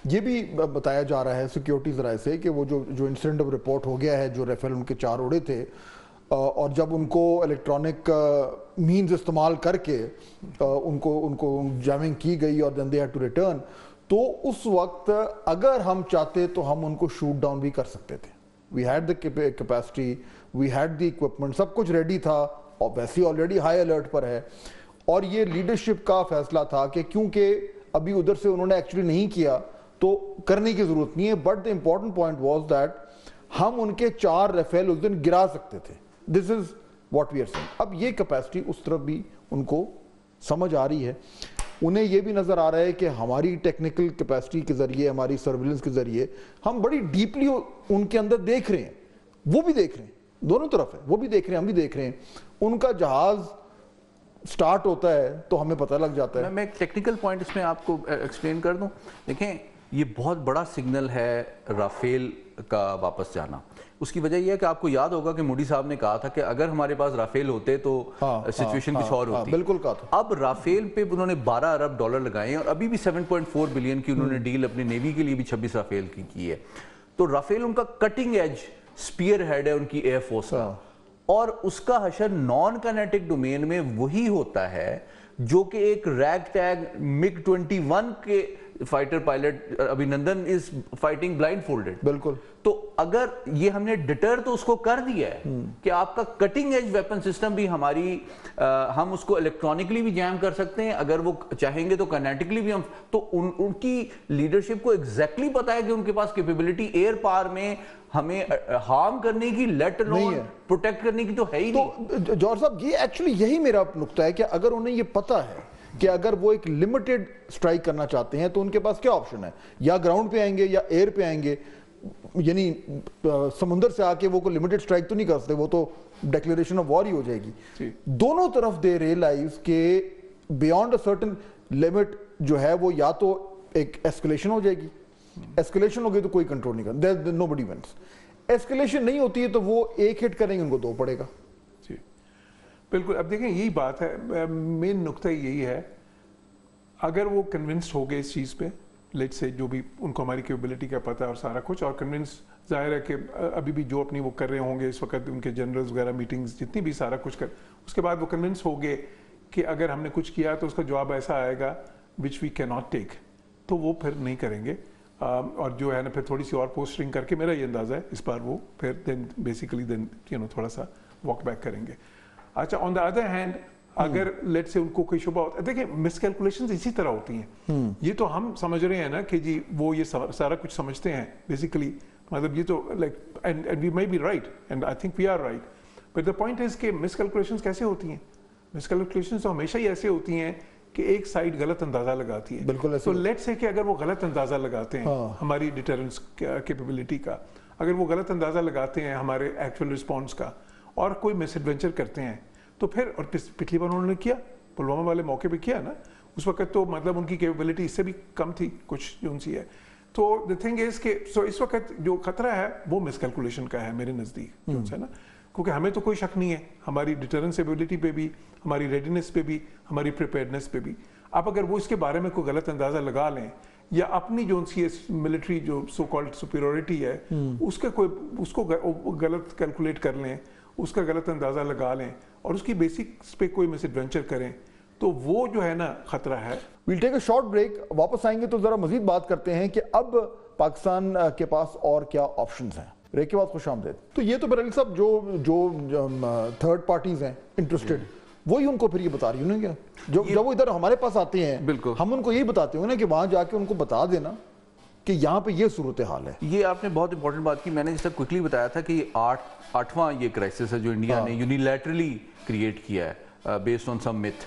ये भी बताया जा रहा है सिक्योरिटी जराए से कि वो जो इंसिडेंट अब रिपोर्ट हो गया है, जो राफेल उनके 4 उड़े थे और जब उनको इलेक्ट्रॉनिक मींस इस्तेमाल करके उनको जैमिंग की गई और then they had to return, तो उस वक्त अगर हम चाहते तो हम उनको शूट डाउन भी कर सकते थे। We had the capacity, we had the equipment, सब कुछ रेडी था और वैसे ही ऑलरेडी हाई अलर्ट पर है। और ये लीडरशिप का फैसला था कि क्योंकि अभी उधर से उन्होंने एक्चुअली नहीं किया तो करने की जरूरत नहीं है। But the important point was that हम उनके 4 राफेल उस दिन गिरा सकते थे। This is what we are saying. अब ये कैपेसिटी उस तरफ भी उनको समझ आ रही है। उन्हें यह भी नजर आ रहा है कि हमारी टेक्निकल कैपेसिटी के जरिए, हमारी सर्विलेंस के जरिए हम बड़ी डीपली उनके अंदर देख रहे हैं, वो भी देख रहे हैं, दोनों तरफ है, वो भी देख रहे हैं, हम भी देख रहे हैं। उनका जहाज स्टार्ट होता है तो हमें पता लग जाता है। मैं एक टेक्निकल पॉइंट इसमें आपको एक्सप्लेन कर दूं। देखें, ये बहुत बड़ा सिग्नल है राफेल का वापस जाना। उसकी वजह यह है कि आपको याद होगा कि मोदी साहब ने कहा था कि अगर हमारे पास राफेल होते तो सिचुएशन कुछ और होती। बिल्कुल कहा था। अब राफेल पे उन्होंने 12 अरब डॉलर लगाए हैं और अभी भी 7.4 बिलियन की उन्होंने डील अपनी नेवी के लिए भी 26 राफेल की है। तो राफेल उनका कटिंग एज स्पीयर हेड है उनकी एयरफोर्स का, और उसका हशर नॉन काइनेटिक डोमेन में वही होता है जो कि एक रैग टैग MiG-21 के फाइटर पायलट अभिनंदन इज फाइटिंग ब्लाइंड फोल्डेड। बिल्कुल। तो अगर ये हमने डिटर तो उसको कर दिया है कि आपका कटिंग एज वेपन सिस्टम भी हम उसको इलेक्ट्रॉनिकली भी जैम कर सकते हैं, अगर वो चाहेंगे तो काइनेटिकली भी हम। तो उनकी लीडरशिप को एग्जैक्टली पता है कि उनके पास कैपेबिलिटी एयर पावर में हमें हार्म करने की, लेट अलोन प्रोटेक्ट करने की तो है ही नहीं। तो जौहर साहब, ये एक्चुअली यही मेरा नुक्ता है कि अगर उन्हें ये पता है कि अगर वो एक लिमिटेड स्ट्राइक करना चाहते हैं तो उनके पास क्या ऑप्शन है, या ग्राउंड पे आएंगे या एयर पे आएंगे। यानी समुंदर से आके वो कोई लिमिटेड स्ट्राइक तो नहीं कर सकते, वो तो डिक्लेरेशन ऑफ वॉर ही हो जाएगी। दोनों तरफ दे रियलाइज के बियॉन्ड अ सर्टेन लिमिट जो है वो या तो एक एस्केलेशन हो जाएगी, एस्केलेशन हो गई तो कोई कंट्रोल नहीं कर, नोबडी विंस। एस्केलेशन नहीं होती है तो वो एक हिट करेंगे, उनको 2 पड़ेगा। जी बिल्कुल। अब देखें, यही बात है, मेन नुक्ता यही है, अगर वो कन्विंस्ड हो गए इस चीज़ पे, लेट से जो भी उनको हमारी कैपेबिलिटी का पता है और सारा कुछ, और कन्विंस जाहिर है कि अभी भी जो अपनी वो कर रहे होंगे इस वक्त, उनके जनरल्स वगैरह मीटिंग्स जितनी भी सारा कुछ कर, उसके बाद वो कन्विंस हो गए कि अगर हमने कुछ किया तो उसका जवाब ऐसा आएगा which we can not take, तो वो फिर नहीं करेंगे। और जो है ना, फिर थोड़ी सी और पोस्टरिंग करके, मेरा ये अंदाज़ा है इस बार वो फिर देन बेसिकली थोड़ा सा वॉक बैक करेंगे। अच्छा, ऑन द अदर हैंड, अगर लेट से उनको कोई शुबा होता है, देखिए मिसकैलकुलेशंस इसी तरह होती हैं। ये तो हम समझ रहे हैं ना कि जी वो ये सारा कुछ समझते हैं बेसिकली, मतलब ये तो like and we may be right and I think we are right, but the point is कि मिसकैलकुलेशंस कैसे होती हैं? मिसकैलकुलेशंस तो हमेशा ही ऐसे होती हैं कि एक साइड गलत अंदाजा लगाती है। बिल्कुल। तो लेट से कि अगर वो गलत अंदाजा लगाते हैं हमारी डिटरेंस कैपेबिलिटी का, अगर वो गलत अंदाजा लगाते हैं हमारे एक्चुअल रिस्पॉन्स का और कोई मिसएडवेंचर करते हैं, तो फिर, और पिछली बार उन्होंने किया, पुलवामा वाले मौके पे किया ना, उस वक्त तो मतलब उनकी कैपेबिलिटी इससे भी कम थी कुछ जो उनसी है। तो द थिंग इज के सो इस वक्त जो खतरा है वो मिसकैलकुलेशन का है मेरे नज़दीक, जो है ना, क्योंकि हमें तो कोई शक नहीं है हमारी डिटरेंस एबिलिटी पे भी, हमारी रेडीनेस पे भी, हमारी प्रिपेयर्डनेस पे भी। आप अगर वो इसके बारे में कोई गलत अंदाज़ा लगा लें, या अपनी जो उनकी मिलिट्री जो सो कॉल्ड सुपीरियरिटी है उसको गलत कैलकुलेट कर लें, उसका गलत अंदाज़ा लगा लें और उसकी बेसिक्स पे कोई मिसएडवेंचर करें, तो वो जो है ना खतरा है। Will take a short break, वापस आएंगे तो जरा मजीद बात करते हैं कि अब पाकिस्तान के पास और क्या ऑप्शंस हैं। ब्रेक के बाद खुश आमदेद। तो ये तो अली साहब जो थर्ड पार्टीज हैं इंटरेस्टेड, वही उनको फिर ये बता रही हूँ क्या, जब वो इधर हमारे पास आते हैं, बिल्कुल हम उनको यही बताते हैं ना कि वहां जाके उनको बता देना कि यहाँ पे ये सूरत हाल है। ये आपने बहुत इंपॉर्टेंट बात की। मैंने जिस तरह क्विकली बताया था कि आठवां ये क्राइसिस है जो इंडिया ने यूनिलैटरली क्रिएट किया है बेस्ड ऑन सम मिथ,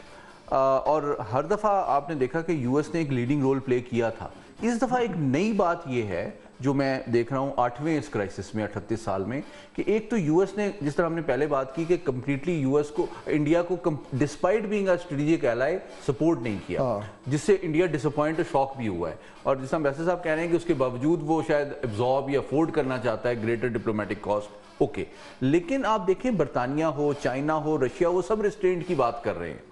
और हर दफ़ा आपने देखा कि यूएस ने एक लीडिंग रोल प्ले किया था। इस दफ़ा एक नई बात ये है जो मैं देख रहा हूँ 8वें इस क्राइसिस में 38 साल में, कि एक तो यूएस ने, जिस तरह हमने पहले बात की कि कंप्लीटली यूएस को, इंडिया को despite being a strategic ally support नहीं किया, जिससे इंडिया डिसअपॉइंट, शॉक भी हुआ है। और जिस वैसे साहब कह रहे हैं कि उसके बावजूद वो शायद एब्जॉर्ब या अफोर्ड करना चाहता है ग्रेटर डिप्लोमेटिक कॉस्ट, ओके। लेकिन आप देखें बरतानिया हो, चाइना हो, रशिया हो, सब रिस्ट्रेंट की बात कर रहे हैं।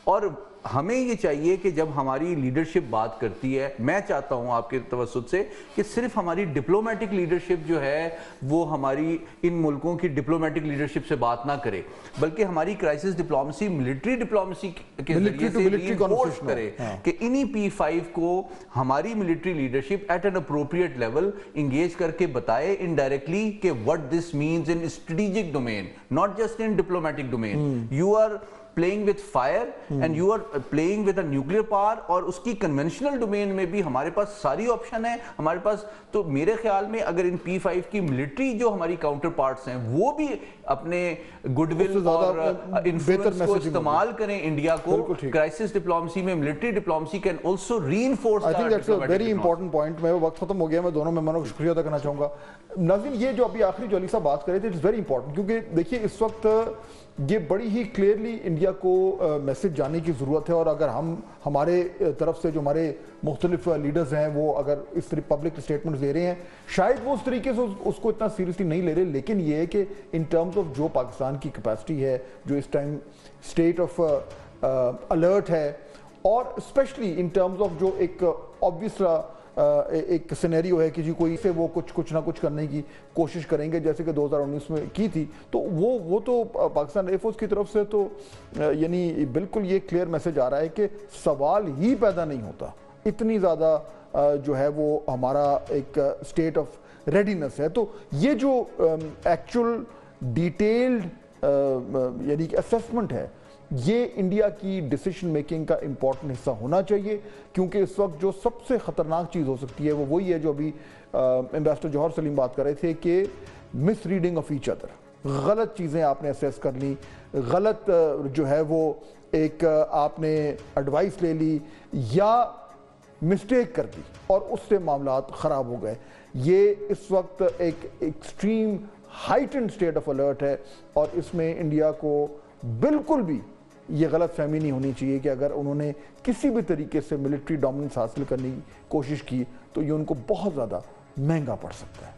और हमें ये चाहिए कि जब हमारी लीडरशिप बात करती है, मैं चाहता हूं आपके तवज्जुह से कि सिर्फ हमारी डिप्लोमेटिक लीडरशिप जो है वो हमारी इन मुल्कों की डिप्लोमेटिक लीडरशिप से बात ना करे, बल्कि हमारी क्राइसिस डिप्लोमेसी मिलिट्री डिप्लोमेसी के जरिए से रीइंफोर्स करे कि इन्हीं P5 को हमारी military leadership at an appropriate level engage करके बताए इनडायरेक्टली कि what this means in strategic domain, not just in diplomatic domain. You are playing with fire and you are playing with a nuclear power, और उसकी conventional domain में भी हमारे पास सारी option है हमारे पास। तो मेरे ख्याल में अगर इन P5 की मिलिट्री जो हमारी काउंटर पार्ट्स हैं वो भी अपने गुडविल और इन्फ्लुएंस को इस्तेमाल करें इंडिया को क्राइसिस डिप्लोमेसी में, military diplomacy can also reinforce. I think that's a very important point. मैं वक्त खत्म हो गया, मैं दोनों मेहमानों को शुक्रिया अदा करना चाहूंगा। नाज़रीन, ये जो अभी आखिरी जो अली साहब बात कर रहे थे, इट्स वेरी इंपॉर्टेंट, क्योंकि देखिए इस वक्त ये बड़ी ही क्लियरली इंडिया को मैसेज जाने की ज़रूरत है, और अगर हम हमारे तरफ से जो हमारे मुख्तलिफ लीडर्स हैं वो अगर इस तरह पब्लिक स्टेटमेंट्स दे रहे हैं, शायद वो उस तरीके से उसको इतना सीरियसली नहीं ले रहे, लेकिन ये है कि इन टर्म्स ऑफ जो पाकिस्तान की कैपेसिटी है, जो इस टाइम स्टेट ऑफ अलर्ट है, और स्पेशली इन टर्म्स ऑफ जो एक ऑब्वियस एक सिनेरियो है कि जी कोई से वो कुछ ना कुछ करने की कोशिश करेंगे, जैसे कि 2019 में की थी, तो वो तो पाकिस्तान एयरफोर्स की तरफ से तो यानी बिल्कुल ये क्लियर मैसेज आ रहा है कि सवाल ही पैदा नहीं होता, इतनी ज़्यादा जो है वो हमारा एक स्टेट ऑफ रेडीनेस है। तो ये जो एक्चुअल डिटेल्ड यानी कि असेसमेंट है, ये इंडिया की डिसीजन मेकिंग का इंपॉर्टेंट हिस्सा होना चाहिए, क्योंकि इस वक्त जो सबसे ख़तरनाक चीज़ हो सकती है वो वही है जो अभी एम्बेसडर जौहर सलीम बात कर रहे थे कि miss reading of each other, गलत चीज़ें आपने असेस कर ली, गलत जो है वो एक आपने एडवाइस ले ली या मिस्टेक कर दी और उससे मामलात ख़राब हो गए। ये इस वक्त एक extreme heightened state of alert है, और इसमें इंडिया को बिल्कुल भी ये गलत फहमी नहीं होनी चाहिए कि अगर उन्होंने किसी भी तरीके से मिलिट्री डोमिनेंस हासिल करने की कोशिश की तो ये उनको बहुत ज़्यादा महंगा पड़ सकता है।